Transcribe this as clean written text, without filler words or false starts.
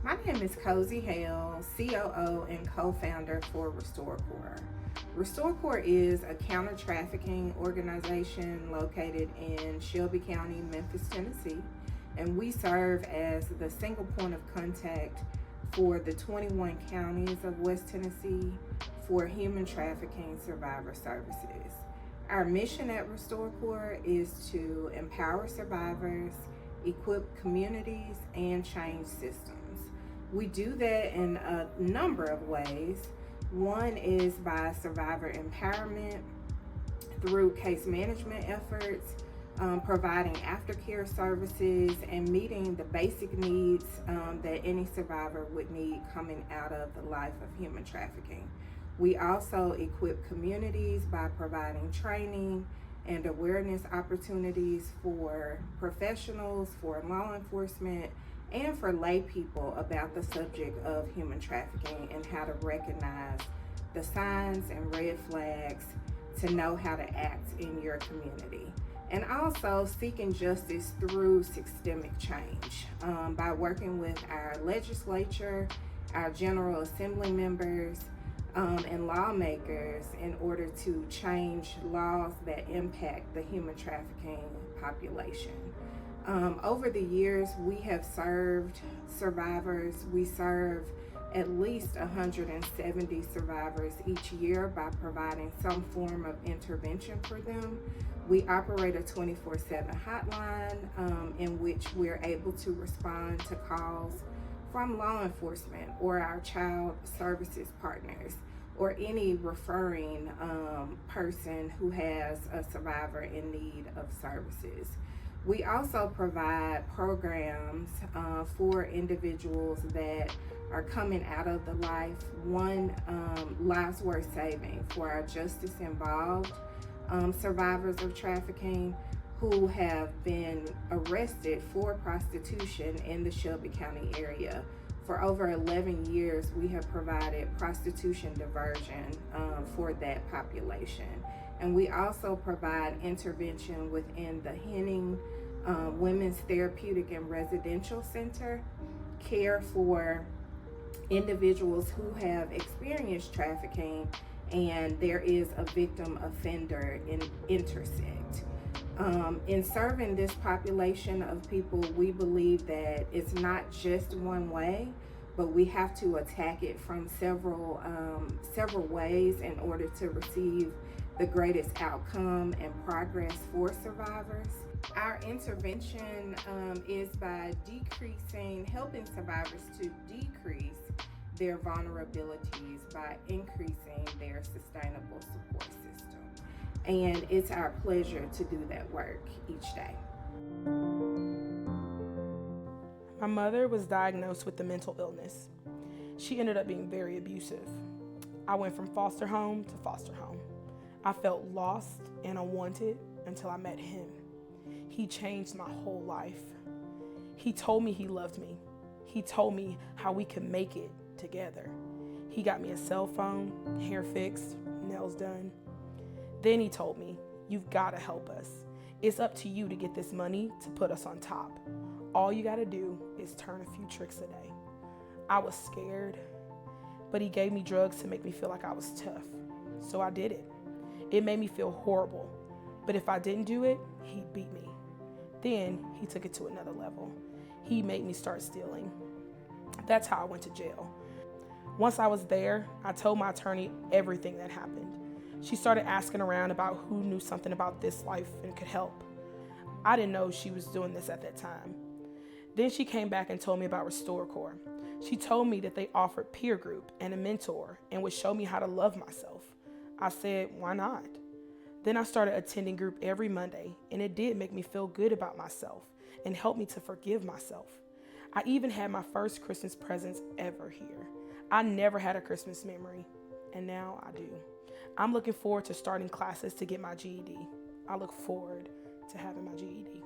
My name is Cozy Hale, COO and co-founder for RestoreCorps. RestoreCorps is a counter-trafficking organization located in Shelby County, Memphis, Tennessee, and we serve as the single point of contact for the 21 counties of West Tennessee for human trafficking survivor services. Our mission at RestoreCorps is to empower survivors, equip communities, and change systems. We do that in a number of ways. One is by survivor empowerment through case management efforts, providing aftercare services, and meeting the basic needs that any survivor would need coming out of the life of human trafficking. We also equip communities by providing training and awareness opportunities for professionals, for law enforcement, and for lay people about the subject of human trafficking and how to recognize the signs and red flags to know how to act in your community. And also seeking justice through systemic change by working with our legislature, our General Assembly members, and lawmakers in order to change laws that impact the human trafficking population. Over the years, we have served survivors. We serve at least 170 survivors each year by providing some form of intervention for them. We operate a 24/7 hotline in which we're able to respond to calls from law enforcement or our child services partners or any referring person who has a survivor in need of services. We also provide programs for individuals that are coming out of the life. One, Lives Worth Saving for our justice involved survivors of trafficking who have been arrested for prostitution in the Shelby County area. For over 11 years, we have provided prostitution diversion for that population. And we also provide intervention within the Henning Women's Therapeutic and Residential Center, care for individuals who have experienced trafficking and there is a victim offender intersect. In serving this population of people, we believe that it's not just one way, but we have to attack it from several ways in order to receive the greatest outcome and progress for survivors. Our intervention is by helping survivors to decrease their vulnerabilities by increasing their sustainable support system. And it's our pleasure to do that work each day. My mother was diagnosed with a mental illness. She ended up being very abusive. I went from foster home to foster home. I felt lost and unwanted until I met him. He changed my whole life. He told me he loved me. He told me how we could make it together. He got me a cell phone, hair fixed, nails done. Then he told me, "You've got to help us. It's up to you to get this money to put us on top. All you got to do is turn a few tricks a day." I was scared, but he gave me drugs to make me feel like I was tough. So I did it. It made me feel horrible, but if I didn't do it, he'd beat me. Then he took it to another level. He made me start stealing. That's how I went to jail. Once I was there, I told my attorney everything that happened. She started asking around about who knew something about this life and could help. I didn't know she was doing this at that time. Then she came back and told me about RestoreCorps. She told me that they offered peer group and a mentor and would show me how to love myself. I said, why not? Then I started attending group every Monday, and it did make me feel good about myself and help me to forgive myself. I even had my first Christmas presents ever here. I never had a Christmas memory, and now I do. I'm looking forward to starting classes to get my GED. I look forward to having my GED.